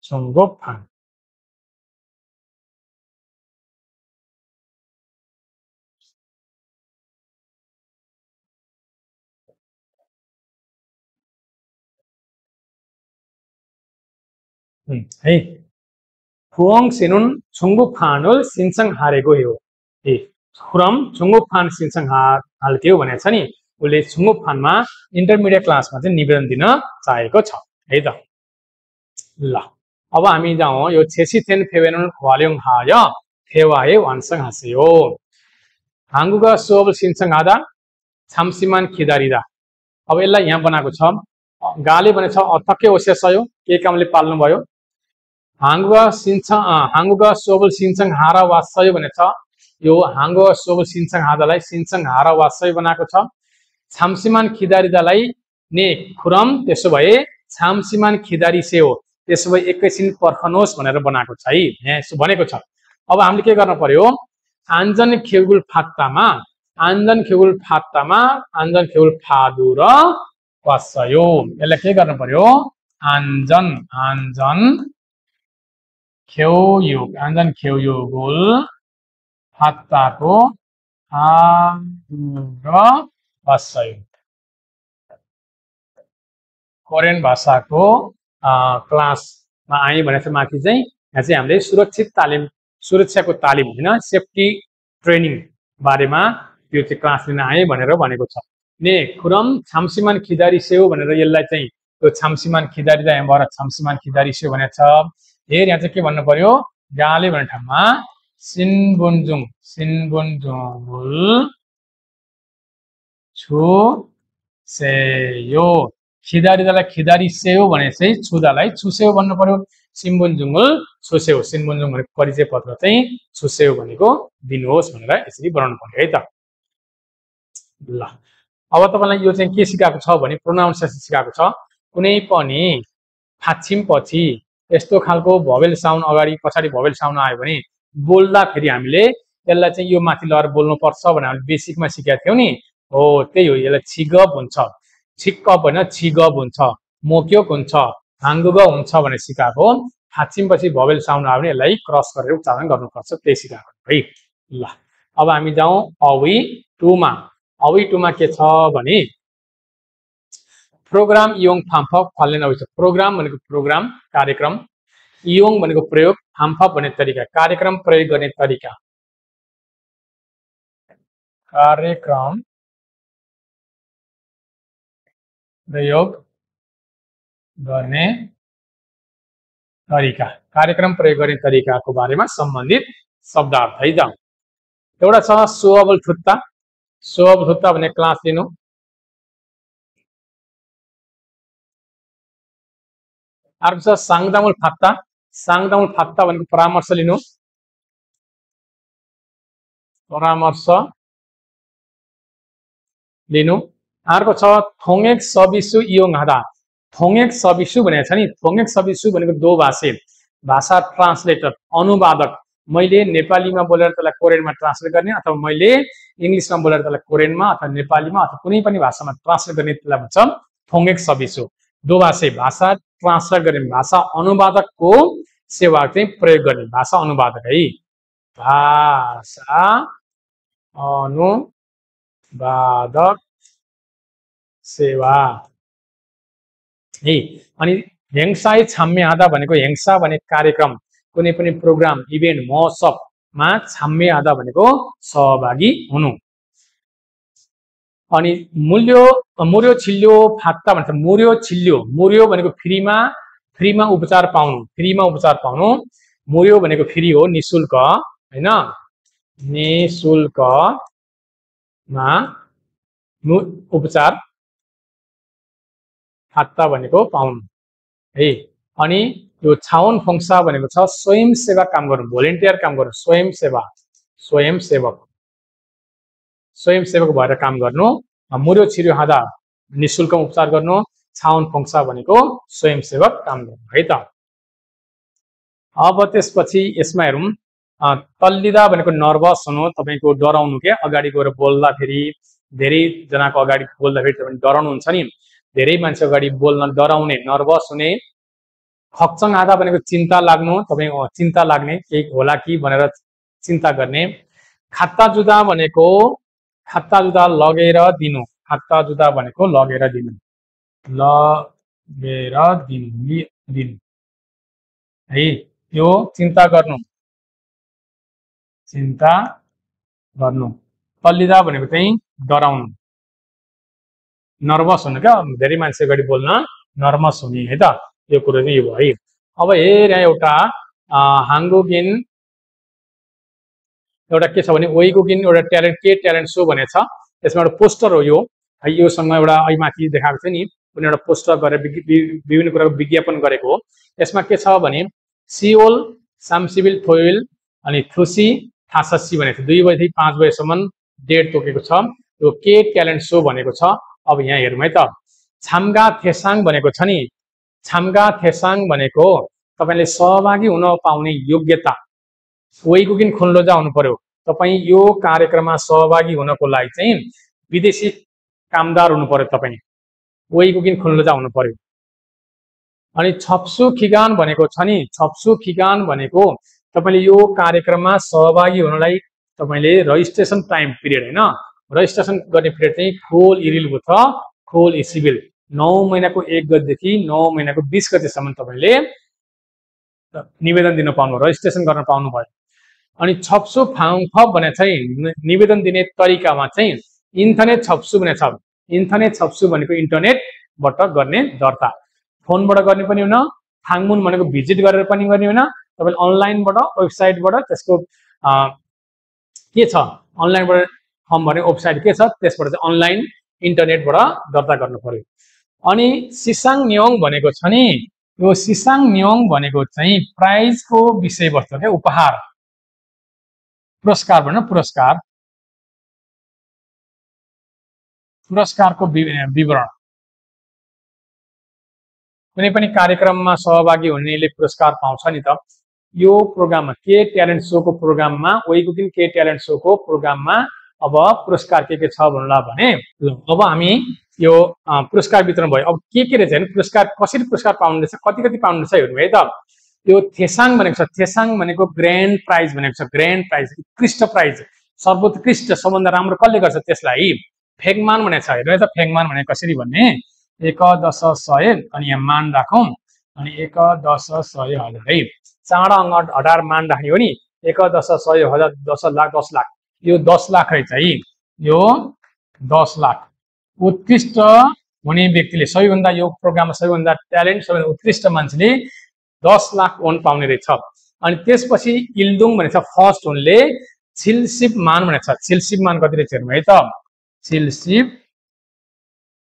छुंगु फान। है फुङ सिनुन छुंगु फानुल सिनसँग हारेको हो। ए खुरम छुंगु फान सिनसँग हाल्थ्यो भनेछ नि, उले छुंगु फानमा इन्टरमिडिएट क्लासमा चाहिँ निवेदन दिन चाहेको छ है त। ल अब हामी जाउँ यो छेसिथेन फेवेनुन वाल्युङ हाय फेवाए वानसँग हास्यो। हांगुगा सुअब सिनसँग हादा छामसिमान खिदारिदा। अब यसलाई यहाँ बनाएको छ, गाले भनेछ अथके ओसेसयो, के कामले पाल्नु भयो। हांगुगा सुअब सिनसँग हारा वासयो भनेछ, यो हांगुगा सुअब सिनसँग हादालाई सिनसँग हारा वासयो बनाएको छ। छामसिमान खिदारिदालाई ने खुरम, त्यसो भए छामसिमान खिदारी से हो, त्यसो भए एकैछिन पर्खनुहोस् भनेर बनाएको छ है, यहाँ यसो भनेको छ। अब हामीले के गर्न पर्यो, आन्जन खेउगुल फात्तामा, आन्जन खेउगुल फात्तामा आन्जन खेउगुल फादु र वासयो। यसलाई के गर्न पर्यो, आन्जन खेउयुगुल फात्ताको फादु र वासयो। कोरियन भाषाको क्लासमा आए भने चाहिँ माथि चाहिँ यहाँ चाहिँ हामीले सुरक्षाको तालिम हैन, सेफ्टी ट्रेनिङ बारेमा त्यो चाहिँ क्लास लिन आए भनेर भनेको छ। ने खुरम छामसिमान खिदारी सेउ भनेर यसलाई चाहिँ त्यो छामसिमान खिदारी दा यहाँ छामसिमान खिदारी सेउ भनेछ। हेर यहाँ चाहिँ के भन्नु पर्यो, गाले भन्ने ठाउँमा सिनबुन्जुङगुल छु सेयो। खिदारीदालाई खिदारी सेउ भने चाहिँ छुदालाई छुसेउ भन्नु पर्यो। सिम्बुन्जुङगुल छुसेउ, सिम्बुन्जुङ भनेको परिचय पत्र चाहिँ छुसेउ भनेको दिनुहोस् भनेर यसरी बनाउनु पर्यो है त। ल अब तपाईलाई यो चाहिँ के सिकाएको छ भने प्रोनाउन्सिएसन सिकाएको छ। कुनै पनि फाछिम पछि यस्तो खालको भवेल साउन्ड अगाडि पछाडि भवेल साउन्ड आयो भने बोल्दा फेरि हामीले यसलाई चाहिँ यो माथि लगाएर बोल्नु पर्छ भने हामीले बेसिकमा सिकाएको थियौ नि, हो त्यही हो। यसलाई छिगप हुन्छ, छिक्कप हैन छिगप हुन्छ, मोक्योक हुन्छ, हांगुग हुन्छ भने सिकाएको। फाछिम पछि भवेल साउन्ड आयो भने यसलाई क्रस गरेर उच्चारण गर्नुपर्छ, त्यही सिकाएको है। ल अब हामी जाउँ अवी 2 मा। अवी 2 मा के छ भने प्रोग्राम योङ फाम्फप फल्ने नभइ छ। प्रोग्राम भनेको प्रोग्राम कार्यक्रम, योङ भनेको प्रयोग, फाम्फप भन्ने तरिका कार्यक्रम प्रयोग गर्ने तरिका, कार्यक्रम प्रयोग गर्ने तरिका कार्यक्रम प्रयोग गर्ने तरिकाको बारेमा सम्बन्धित शब्दार्थ है त। एउटा छ सोअबल थुत्ता। सोअबल थुत्ता भन्ने क्लास लिनु। अर्को छ साङदामुल फात्ता। साङदामुल फात्ता भनेको परामर्श लिनु। परामर्श लिनु। अर्को छ थोङेक सबिसु इयोङ हादा। थोङेक सबिसु भनेको छ नि, थोङेक सबिसु भनेको दो भाषी भाषा ट्रान्सलेटर अनुवादक। मैले नेपालीमा बोलेर त्यसलाई कोरियनमा ट्रान्सलेट गर्ने अथवा मैले इङ्ग्लिसमा बोलेर त्यसलाई कोरियनमा अथवा नेपालीमा अथवा कुनै पनि भाषामा ट्रान्सलेट गर्ने त्यसलाई भन्छ थोङेक सबिसु। दो भाषी भाषा ट्रान्सलेट गर्ने भाषा अनुवादकको सेवा चाहिँ प्रयोग गर्ने भाषा अनुवादक है। भाषा अनुवादक सेवा है। अनि हेङसाई छाम्मे आदा भनेको हेङसा भने कार्यक्रम कुनै पनि प्रोग्राम इभेन्ट महोत्सवमा छाम्मे आदा भनेको सहभागी हुनु। अनि मुर्यो छिल्यो फात्ता भन्छ। मुर्यो छिल्यो, मुर्यो भनेको फ्रीमा उपचार पाउनु, फ्रीमा उपचार पाउनु। मुर्यो भनेको फ्री हो, निशुल्क हैन, निशुल्कमा उपचार, फात्ता भनेको पाउनु है। अनि यो छाउन फोङ्सा भनेको छ स्वयंसेवा काम गर्नु, भोलिन्टियर काम गर्नु, स्वयंसेवक भएर काम गर्नु। मुर्यो छिर्यो हादा निशुल्क उपचार गर्नु, छाउन फोङ्सा भनेको स्वयंसेवक काम गर्नु है त। अब त्यसपछि यसमा हेरौँ तल्लिदा भनेको नर्भस हुनु, तपाईको डराउनु के, अगाडि गएर बोल्दाखेरि धेरै जनाको अगाडि बोल्दाखेरि तपाईँ डराउनु हुन्छ नि, धेरै मान्छे अगाडि बोल्न डराउने नर्भस हुने। खक्चङ आधा भनेको चिन्ता लाग्नु, तपाईँ चिन्ता लाग्ने केही होला कि भनेर चिन्ता गर्ने। खात्ता जुदा भनेको खात्ता जुदा लगेर दिनु, खात्ता जुदा भनेको लगेर दिनु, लगेर दिनु है। यो चिन्ता गर्नु, चिन्ता गर्नु। तल्लिदा भनेको चाहिँ डराउनु, नर्भस हुनु क्या, धेरै मान्छे अगाडि बोल्न नर्भस हुने है त। यो कुरो चाहिँ यो भयो है। अब हेर एउटा हाङ्गुगिन एउटा के छ भने ओइगुगिन एउटा ट्यालेन्ट सो भनेको छ। यसमा एउटा पोस्टर हो यो है, योसँग एउटा माथि देखाएको छ नि, कुनै एउटा पोस्टर गरेर विभिन्न कुराको विज्ञापन गरेको हो। यसमा के छ भने सिओल सामसिबिल थोइल अनि थुसी थाससी भनेको छ। 2 बजेदेखि 5 बजेसम्म डेट तोकेको छ। यो के ट्यालेन्ट सो भनेको छ। अब यहाँ हेरौँ है त। छाम्गा थेसाङ भनेको छ नि, छाम्गा थेसाङ भनेको तपाईले सहभागी हुन पाउने योग्यता। ओइगुगिन खुनलोजा हुनु पर्यो, तपाईँ यो कार्यक्रममा सहभागी हुनको लागि चाहिँ विदेशी कामदार हुनु पर्यो, तपाईँ ओइगुगिन खुनलोजा हुनु पर्यो। अनि छप्सु खिगान भनेको छ नि, छप्सु खिगान भनेको तपाईले यो कार्यक्रममा सहभागी हुनलाई तपाईले रजिस्ट्रेसन टाइम पिरियड हैन, रजिस्ट्रेसन गर्ने पिरियड चाहिँ खोल इरिल बुथ खोल इसिबिल 9 महिनाको 1 गतेदेखि 9 महिनाको 20 गतेसम्म तपाईले निवेदन दिन पाउनु, रजिस्ट्रेसन गर्न पाउनु भयो। अनि छप्सु फाङफप भने चाहिँ निवेदन दिने तरिकामा चाहिँ इन्टरनेट छप्सु भने छ। इन्टरनेट छप्सु भनेको इन्टरनेटबाट गर्ने दर्ता, फोनबाट गर्ने पनि हुन, थाङमुन भनेको भिजिट गरेर पनि गर्ने हुन, तपाईले अनलाइनबाट वेबसाइटबाट त्यसको के छ अनलाइनबाट फर्म भर्ने वेबसाइट के छ त्यसबाट चाहिँ अनलाइन इन्टरनेटबाट दर्ता गर्नु पर्यो। अनि सिसाङ न्योङ भनेको छ नि, यो सिसाङ न्योङ भनेको चाहिँ प्राइजको विषयवस्तु के, उपहार पुरस्कार भन्न, पुरस्कारको विवरण। कुनै पनि कार्यक्रममा सहभागी हुनेले पुरस्कार पाउँछ नि त। यो प्रोग्राममा के ट्यालेन्ट सोको प्रोग्राममा ओइगुगिन के ट्यालेन्ट सोको प्रोग्राममा अब पुरस्कार के छ भन्नुला भने अब हामी यो पुरस्कार वितरण भयो। अब के रहेछ भने पुरस्कार कसरी पुरस्कार पाउनु रहेछ, कति पाउनु रहेछ हेर्नु है त। यो थेसाङ भनेको छ, थेसाङ भनेको ग्रान्ड प्राइज भनेको छ, ग्रान्ड प्राइज उत्कृष्ट प्राइज, सर्वोत्कृष्ट सबभन्दा राम्रो कसले गर्छ त्यसलाई फेगमान भनेको छ। हेर्नु है त फेगमान भने कसरी भन्ने, 1 10 100 अनि यहाँ मान राखौँ अनि 1 10 100 1000 है, चाँडा अङ्क हटाएर मान राख्ने हो नि। 1 10 100 1000 10 लाख 10 लाख, यो 10 लाख रहेछ है, यो 10 लाख। उत्कृष्ट हुने व्यक्तिले सबैभन्दा यो प्रोग्राममा सबैभन्दा ट्यालेन्ट सबैभन्दा उत्कृष्ट मान्छेले 10 लाख ओन पाउने रहेछ। अनि त्यसपछि इल्दुङ भनेछ फर्स्ट ओनले छिलसिप मान भनेछ। छिलसिप मान कति रहेछ हेर्नु है त। छिलसिप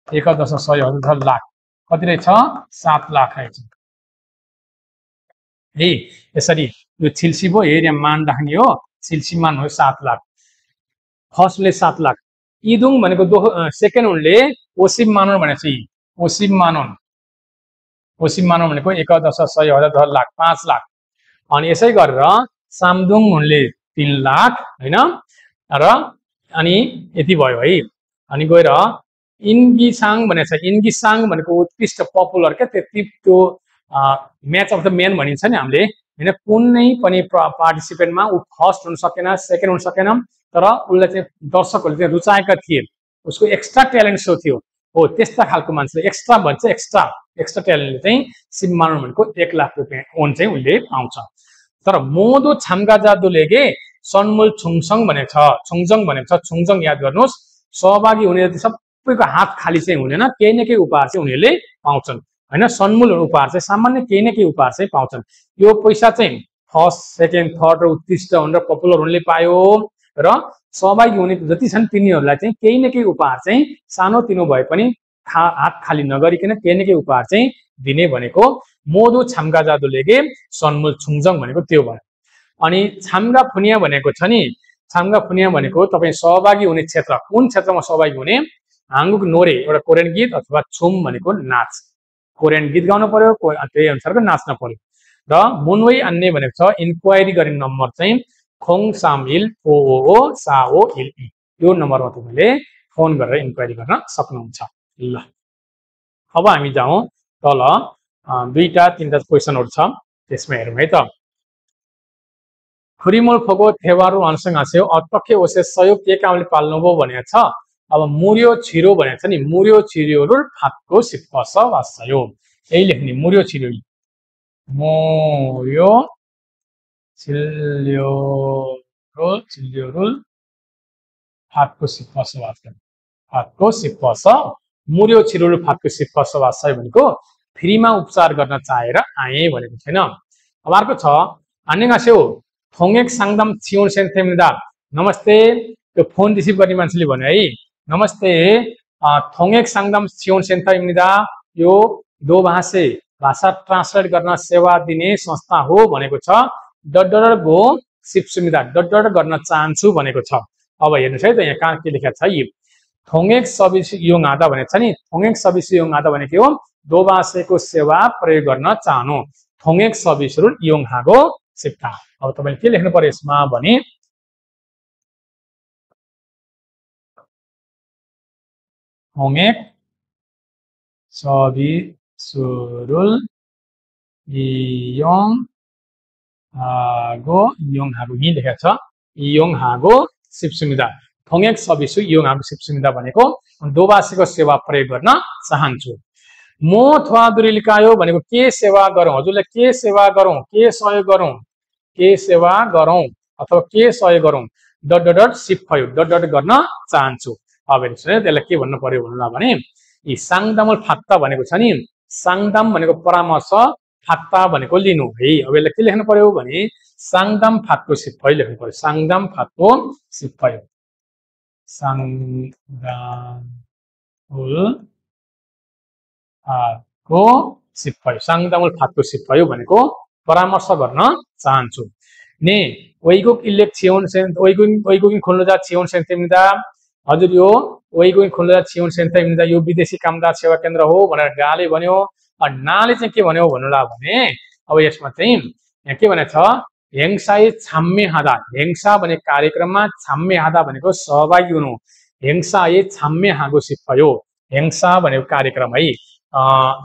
1.1 लाख कति रहेछ 7 लाख रहेछ है। यसरी यो छिलसिप हो, हेर यहाँ मान राख्ने हो, छिलसिप मान हो 7 लाख। फर्स्टले 7 लाख। इदुङ भनेको सेकेन्ड ओनले ओसिप मानन भनेछ। ओसिप मानन भनेको 1.1 लाख 5 लाख। अनि यसै गरेर सामदुङ ओनले 3 लाख हैन र अनि यति भयो है। अनि गएर इन्गिसाङ भनेछ। इन्गिसाङ भनेको उत्कृष्ट पपुलर के त्यति त्यो म्याच अफ द मेन भनिन्छ नि हामीले हैन। कुनै पनि पार्टिसिपेन्टमा उ फर्स्ट हुन सकेन, सेकेन्ड हुन सकेन, तर उसले चाहिँ दर्शकहरूले चाहिँ रुचाएका थिए। उसको एक्स्ट्रा ट्यालेन्ट सो थियो हो। त्यस्ता खालको मान्छेले एक्स्ट्रा भन्छ, एक्स्ट्रा ट्यालेन्टले चाहिँ सिम्मानो भनेको 1 लाख रुपैयाँ ओन चाहिँ उसले पाउँछ। तर मोदो छाम्गा जादुलेगे सनमुल छुङसङ भनेको छ। छुङजङ भनेको छ। छुङजङ याद गर्नुहोस्, सहभागी हुने सबैको हात खाली चाहिँ हुँदैन, केही न केही उपहार चाहिँ उनीहरूले पाउँछन् हैन। सनमुल उपहार चाहिँ सामान्य केही न केही उपहार चाहिँ पाउँछन्। यो पैसा चाहिँ फर्स्ट, सेकेन्ड, थर्ड र उत्कृष्ट भनेर पपुलर हुनेले पायो र सहभागी हुने जति छन् तिनीहरूलाई चाहिँ केही न केही उपहार चाहिँ सानोतिनो भए पनि हात खाली नगरिकन केही न केही उपहार चाहिँ दिने भनेको मोदो छाम्गा जादुलेगे सनमुल छुङजङ भनेको त्यो भयो। अनि छाम्गा फुनिया भनेको छ नि, छाम्गा फुनिया भनेको तपाईँ सहभागी हुने क्षेत्र, कुन क्षेत्रमा सहभागी हुने, हाङ्गुक नोरे एउटा कोरियन गीत अथवा छुम भनेको नाच, कोरियन गीत गाउनु पर्यो, त्यही अनुसारको नाच्न पर्यो। र मुनवै अन्य भनेको छ इन्क्वायरी गर्ने नम्बर चाहिँ खोङ सामिल ओओ साओ इल इ। यो नम्बरमा तपाईँले फोन गरेर इन्क्वायरी गर्न सक्नुहुन्छ। ल अब हामी जाउँ तल 2-3टा क्वेसनहरु छ, त्यसमा हेरौँ है त। खुरिमोल फोको थेवारु अनसँग आस्यो अटक्के ओसे सहयोग के कामले पाल्नुभयो भनेको छ। अब मुर्यो छिरो भनेको छ नि, मुर्यो छिरोरुल फाटको सिप्पस वास्यो, यही लेख्ने मुर्यो छिरो, मुर्यो छिल्योरुल फाटको सिप्पस वास्यो, फाटको सिप्पस, मुर्यो छिरोरुल फाटको सिप्पस वास्यो भनेको फ्रीमा उपचार गर्न चाहेर आए भनेको छैन। अब अर्को छ 안녕하세요 통역 상담 지원 센터입니다। नमस्ते, त्यो फोन रिसिभ गर्ने मान्छेले भन्यो है, नमस्ते 통역 상담 지원 센터입니다। यो दो भाषा ट्रान्सलेट गर्न सेवा दिने संस्था हो भनेको छ। डडडर गो सिप्सुमिदा, डडडर गर्न चाहन्छु भनेको छ। अब हेर्नुस् है त यहाँ कहाँ के लेखेको छ। यी 통역 सर्भिस इयोङ आदा भनेको छ नि, 통역 सर्भिस इयोङ आदा भनेको हो दो भाषाको सेवा प्रयोग गर्न चाहनु। 통역 सर्भिसरुल इयोङ हागो सिप्ता। अब तपाईले के लेख्नु पर्यो यसमा भने 통역 सर्भिसरुल इयोङ हागो यही लेखेको छ। इयोङ हागो सिप्सुमिदा, 통역 सर्भिस इयोङ हागो सिप्सुमिदा भनेको दोभाषीको सेवा प्रयोग गर्न चाहन्छु। मो थवा दुरिलिकायो भनेको के सेवा गरौँ, हजुरलाई के सेवा गरौँ, के सहयोग गरौँ, के सेवा गरौँ अथवा के सहयोग गरौँ। डट सिप भयो, डट गर्न चाहन्छु। अब हेर्नुहोस् है त्यसलाई के भन्नु पर्यो भन्नुला भने यी साङदामल फात्ता भनेको छ नि, साङदाम भनेको परामर्श, फात्ता भनेको लिनु है। अब यसलाई के लेख्नु पर्यो भने साङदाम फातको सिप भयो लेख्नु पर्यो। साङदाम फातको सिप भयो, साङदामुल फातको सिप भयो, साङदामुल फातको सिप भयो भनेको परामर्श गर्न चाहन्छु। ने वैगुक इलेक छियोन सेन वैगुक खोल्नुजा छियोन सेन्टरमिदा, हजुर यो वैगुक खोल्नुजा छियोन सेन्टरमिदा यो विदेशी कामदार सेवा केन्द्र हो भनेर गाले भन्यो। नाले चाहिँ के भन्यो भन्नुला भने अब यसमा चाहिँ यहाँ के भनेको छ, हेङसाई छाम्मे हादा, हेङसा भने कार्यक्रममा, छाम्मे हादा भनेको सहभागी हुनु। हेङसाई छाम्मे हागो सिप भयो, हेङसा भनेको कार्यक्रम है।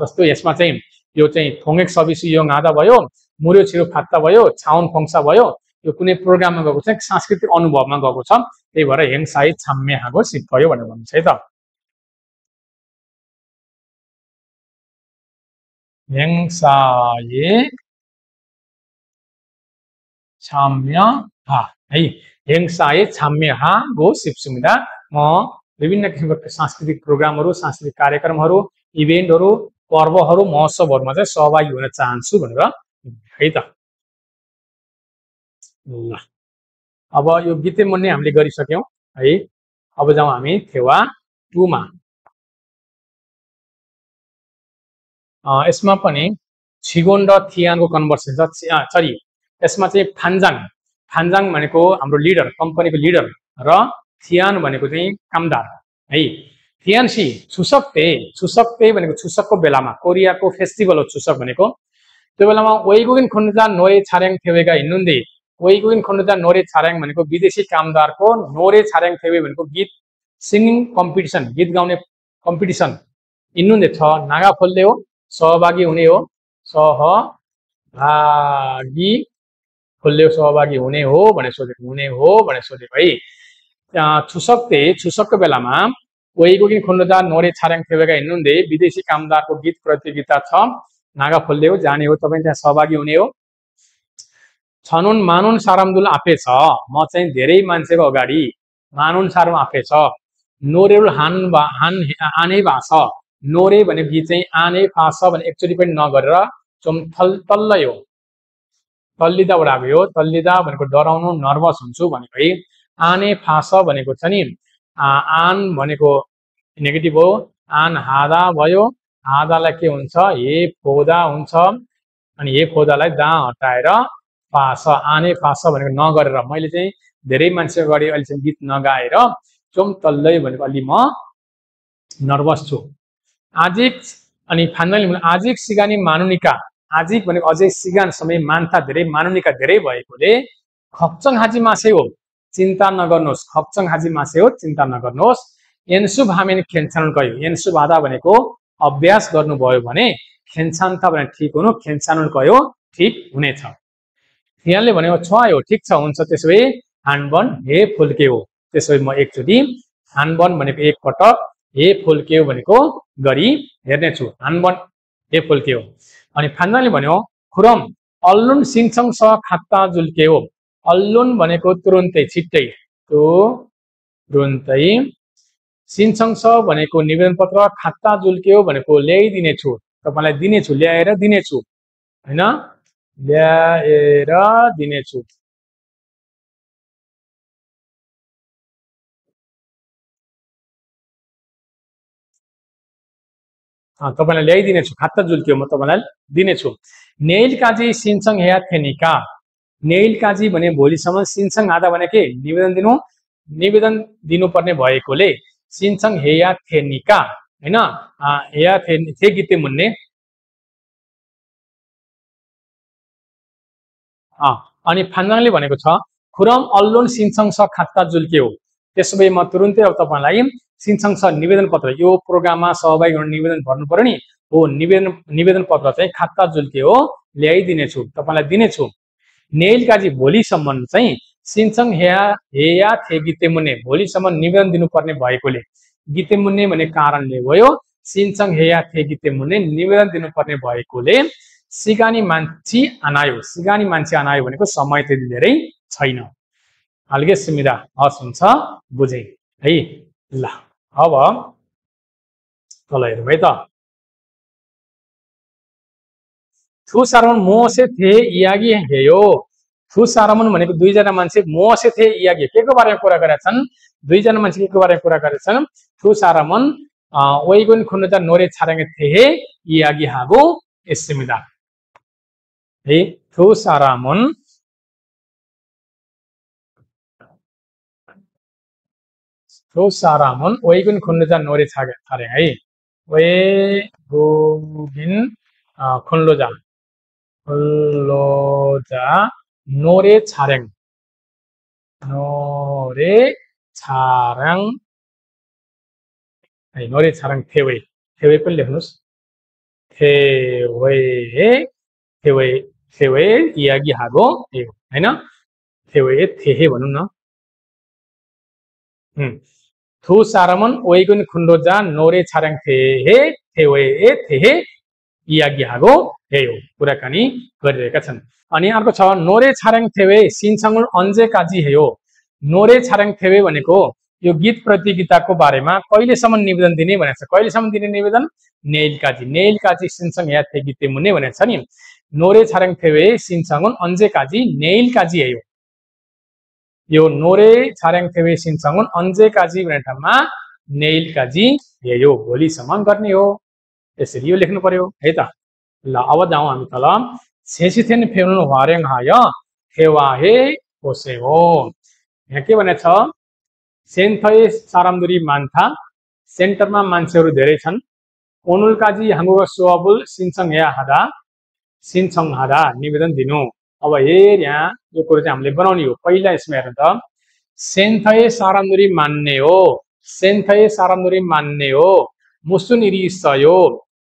जस्तो यसमा चाहिँ यो चाहिँ 통역 सर्भिस इयोङ आदा भयो, मुर्यो छिरो फात्ता भयो, छाउन फंसा भयो। यो कुनै प्रोग्राममा गएको छ, सांस्कृतिक अनुभवमा गएको छ, त्यही भएर हेङसाई छाम्मे हागो सिप भयो भनेर भन्छ है त। हेङसाई छाम्मे हा है, हेङसाई छाम्मे हागो सिप्सुमिदा, म विभिन्न किसिमका सांस्कृतिक प्रोग्रामहरु, सांस्कृतिक कार्यक्रमहरु, इभेन्टहरु, पर्वहरु, महोत्सवहरुमा चाहिँ सहभागी हुन चाहन्छु भनेर है त। ल अब यो गीते मुन्ने हामीले गरिसक्यौं है। अब जाउँ हामी थेवा 2 मा। यसमा पनि छिगोन र थियानको कन्भर्सन छ। सरी, यसमा चाहिँ फान्जाङ भनेको हाम्रो लिडर, कम्पनीको लिडर, र थियान भनेको चाहिँ कामदार है। थियानसी छुसक्ते भनेको छुसकको बेलामा, कोरियाको फेस्टिभल हो छुसक भनेको। त्यो बेलामा वेइगुइन खुन्जा नोरे छार्याङ थेवेगा हिन्नुन्दे, वेइगुइन खुन्जा नोरे छार्याङ भनेको विदेशी कामदारको नोरे छार्याङ थेवे भनेको गीत सिंगिङ कम्पिटिसन, गीत गाउने कम्पिटिसन हिन्नुन्दे छ। नागा फोल्दे हो, सहभागी हुने हो, सहभागी खोल्ले सहभागी हुने हो भने सोधेको है। छुसकको बेलामा वेइगुइन खुन्जा नोरे छार्याङ थेवेगा हिन्नुन्दे विदेशी कामदारको गीत प्रतियोगिता छ, नागा फोल्दे हो, जाने हो, तपाईं त्यहाँ सहभागी हुने हो। छनुन मानुन सारामदुल आफे छ, म चाहिँ धेरै मान्छेको अगाडि मानुन साराम आफे छ। नोरेल आने भाष, नोरे भने गीत चाहिँ आने फास भने एकचोटि पनि नगरेर चुम तल्लै हो, तल्लिदाबाट आएको हो। तल्लिदा भनेको डराउनु, नर्भस हुन्छु भनेको है। आने फास भनेको छ नि, आन भनेको नेगेटिभ हो, आन हादा भयो, हादालाई के हुन्छ, हे फोदा हुन्छ, अनि हे फोदालाई दा हटाएर फास, आने फास भनेको नगरेर, मैले चाहिँ धेरै मान्छे अगाडि अहिलेसम्म गीत नगाएर चुम तल्लै भनेको अलि म नर्भस छु। आजिक अनि फाइनली आजिक सिगानी मानुनिका, आजिक भनेको अझै सिगान समय मान्था धेरै, मानुनिका धेरै भएकोले खप्चङ हाजी मासे हो, चिन्ता नगर्नुहोस्, खप्चङ हाजी मासे हो, चिन्ता नगर्नुहोस्। एन्सुब हामीन खेन्छान गयो, एन्सुब आधा भनेको अभ्यास गर्नुभयो भने, खेन्छान्ता भने ठिक हुनु, खेन्छान गयो ठिक हुनेछ। यहाँले भनेको छ हो, ठिक छ, हुन्छ, त्यसो भए हानबन हे फुल्के हो। त्यसो भए म एकचोटि हानबन भनेको एक पटक, हे फुल्के हो भनेको गरी हेर्नेछु, हानबन हे फुल्के हो। अनि फाइनली भन्यो खुरम अल्लुन सिङछङ स खात्ता जुल्के हो, अल्लुन भनेको तुरुन्तै, छिट्टै, तुरुन्तै, सिङछङ स भनेको निवेदन पत्र, खात्ता जुल्के हो भनेको ल्याइदिनेछु, तपाईलाई दिनेछु, ल्याएर दिनेछु हैन, ल्याएर दिनेछु। तपाईलाई ल्याइदिनेछु, खात्ता जुल्क्यो, म तपाईलाई दिनेछु। नेइल काजी सिन्छङ हेया थेनिका, नेइल काजी भने भोलिसम्म, सिन्छङ आधा भने के निवेदन दिनुपर्ने भएकोले सिन्छङ हेया थेनिका हैन, हेया थे गीते मुन्ने। अनि फान्जाङले भनेको छ खुरम अल्लोन सिन्छङ स खात्ता जुल्के हो। त्यसो भए म तुरुन्तै अब तपाईलाई सिन्छङ स निवेदन पत्र, यो प्रोग्राममा सहभागी हुन निवेदन भर्नु पर्यो नि हो, निवेदन पत्र चाहिँ खात्ता जुल्के हो ल्याइदिनेछु, तपाईलाई दिनेछु। नेइल काजी भोलिसम्म चाहिँ सिन्छङ हेया थे गीते मुन्ने, भोलिसम्म निवेदन दिनुपर्ने भएकोले, गीते मुन्ने भने कारणले भयो, सिन्छङ हेया थे गीते मुन्ने निवेदन दिनुपर्ने भएकोले सिगानी मान्छे अनायो, सिगानी मान्छे अनायो भनेको समय त्यति धेरै छैन। हल्के सिमिरा हस हुन्छ, बुझे है। ल अब तल हेरौँ है त। थु सारमन मोसे थे इयागी हेयो, थु सारमन भनेको दुईजना मान्छे, मोसे थे इयागी के को बारेमा कुरा गरेका छन्, दुईजना मान्छे के को बारेमा कुरा गरेका छन्। थु सारमन वेइगुन खुन्नुजा नोरे छारेंगे थे इयागी हागो एसिमिदा है। थु सारामन वेइगुन खुन्नुजा नोरे छारेंग है, वेइगुन खुन्लोजा नोरे छारेंग है, नोरे छारेंग थेवे पनि लेख्नुस्, थेवे इयागी हागो हैन, थेवे थेहे भनौं न। थु सारामन वेइगुन खुन्लोजा नोरे छारेंग थेवे थेहे इयागी हागो हेयो, कुराकानी गरिरहेका छन्। अनि अर्को छ नोरे छारेङ थेवे सिन्छङ अन्जे काजी हेयो। नोरे छारेङ थेवे भनेको यो गीत प्रतियोगिताको बारेमा कहिलेसम्म निवेदन दिने भनेको छ, कहिलेसम्म दिने निवेदन, नेइल काजी सिन्छङ या थे गीते मुन्ने भनेको छ नि। 노래 촬영 대회 신청은 언제까지? 내일까지예요. यो 노래 촬영 대회 신청은 언제까지 भनेर ठाउँमा नेइलकाजि예요. भोलिसम्म गर्ने हो। यसरी यो लेख्नु पर्यो है त। ल अब जाउँ हामी तल। सेसिथेन फेउनु हरेङ हाय फेवाहे होसेहो। यहाँ के भनेछ? सेन्थय सारामदुरी मान्था सेन्टरमा मान्छेहरू धेरै छन्। ओनुलकाजी हांगुगा सुवाबुल सिन्छङ या हादा सिन्छङ हादा निवेदन दिनु। अब हेर यहाँ यो कुरा चाहिँ हामीले बनाउने हो। पहिला यसमा हेर्नु त सेन्थय सारामदुरी मान्ने हो। सेन्थय सारामदुरी मान्ने हो। मुसुनिरी सयो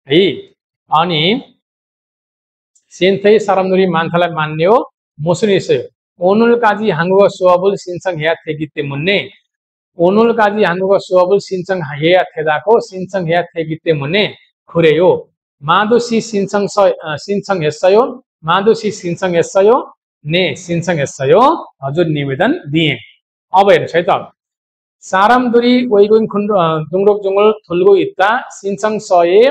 है। अनि सेन्थय सारामदुरी मान्थालाई मान्ने हो। मुसुनिरी सयो। ओनुलकाजी हांगुगा सुवाबुल सिन्छङ या थेगिते मुन्ने। ओनुलकाजी हांगुगा सुवाबुल सिन्छङ या थेदाको सिन्छङ या थेगिते मुन्ने खुरेयो। मादुसी सिन्छङ सिन्छङ हेसयो। मादुसी सिन्छङ हेसयो ने सिन्छङ हेसयो हजुर निवेदन दिए। अब हेर्नुस् है त। सारामदुरी वैगुन खुन्डु दुङरुक जुङुल थुल्गु इत्ता सिन्छङ सये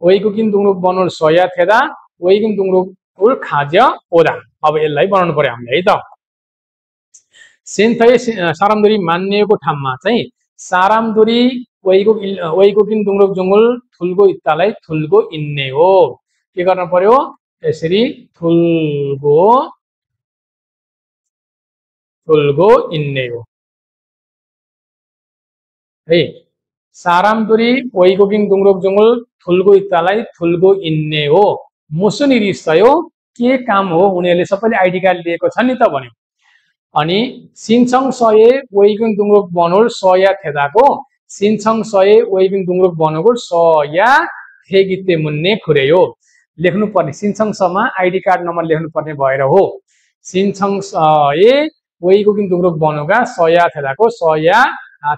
वैगुकिन दुङरुक बनोल सया थेदा वैगुन दुङरुक उल खाज्य ओदा। अब यसलाई बनाउनु पर्यो हामीले है त। सेन्थय सारामदुरी मान्नेको ठाउँमा चाहिँ सारामदुरी वैगुकिन दुङरुक जुङुल थुल्गु इत्तालाई थुल्गु इन्ने हो। के गर्न पर्यो? यसरी थुल्गो इन्ने हो है। सारामदुरी वैगुकिन दुङरुक जुङुल थुल्गु इत्तालाई थुल्गु इन्ने हो। मुसुनिरी सयो के काम हो? उनीहरूले सबैले आइडी कार्ड लिएको छ नि त भन्यो। अनि सिन्छङ सये वैगुन दुङरुक बनोल सया थेदाको सिन्छङ सये वैगुन दुङरुक बनोल सया थेगिते मुन्ने खुरेयो। लेख्नु पर्ने सिन्छङ समा आइडी कार्ड नम्बर लेख्नु पर्ने भएर हो। सिन्छङ सये वैगुकिन दुङरुक बनोगा सया थेदाको सया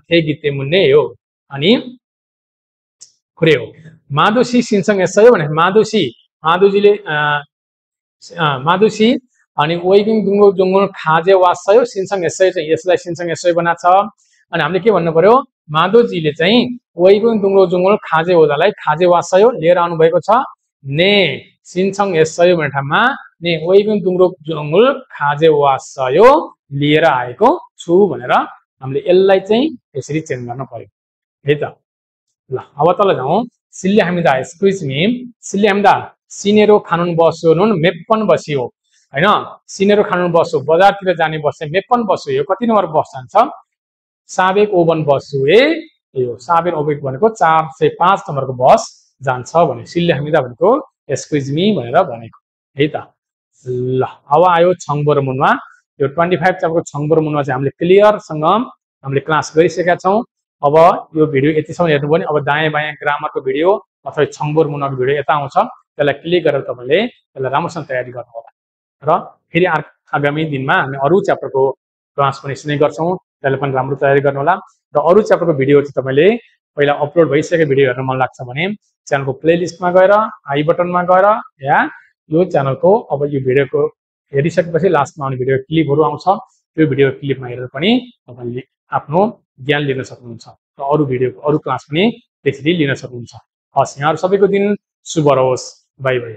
थेगिते मुन्ने हो। अनि खुरेयो। मादुसी सिन्छङ यसयो भने मादुसीले मादुसी अनि वैगुन दुङरुक जुङुल खाजे वासयो सिन्छङ यसय चाहिँ यसलाई सिन्छङ यसय बनाछ। अनि हामीले के भन्नु पर्यो? मादुजीले चाहिँ वैगुन दुङरुक जुङुल खाजे ओदालाई खाजे वासयो लिएर आउनु भएको छ। ने सिन्छङ यसय भन्ने ठाउँमा ने वैगुन दुङरुक जुङुल खाजे वासयो लिएर आएको छु भनेर हामीले यसलाई चाहिँ यसरी चेन्ज गर्न पर्यो है त। ल अब तल जाउँ। सिल्ले हामीदा स्क्विज मी सिल्ले हामीदा सिनेरो खानुन बस्यो नुन मेप्पन बसियो हैन। सिनेरो खानुन बस्यो बजारतिर जाने बस चाहिँ मेप्पन बस्यो। यो कति नम्बर बस जान्छ? साबेक ओबन बस्यो ए यो साबेक ओबेक भनेको 405 नम्बरको बस जान्छ भने सिल्ले हामीदा भनेको स्क्विज मी भनेर भनेको है त। ल अब आयो छङबोर मुनमा। यो 25 च्याप्टरको छङबोर मुनमा चाहिँ हामीले क्लियरसँग हामीले क्लास गरिसकेका छौं। अब यो भिडियो यतिसम्म हेर्नु भने अब दायाँ बायाँ ग्रामरको भिडियो अथवा छङबोर मुनको भिडियो यता आउँछ। त्यसलाई क्लिक गरेर तपाईले त्यसलाई राम्रोसँग तयारी गर्नु होला। र फेरि आगामी दिनमा हामी अरु च्याप्टरको क्लास पनि यसै गर्छौं। त्यसलाई पनि राम्रो तयारी गर्नु होला। र अरु च्याप्टरको भिडियो चाहिँ तपाईले पहिला अपलोड भइसकेको भिडियो हेर्न मन लाग्छ भने च्यानलको प्लेलिस्टमा गएर आई बटनमा गएर या यो च्यानलको अब यो भिडियोको हेरिसकेपछि लास्टमा आउने भिडियो क्लिपहरु आउँछ। त्यो भिडियो क्लिपमा हेरेर पनि तपाईले आफ्नो ज्ञान लिन सक्नुहुन्छ र अरु भिडियो अरु क्लास पनि त्यसरी लिन सक्नुहुन्छ। हस् यहाँहरु सबैको दिन शुभ रहोस्। Bye bye.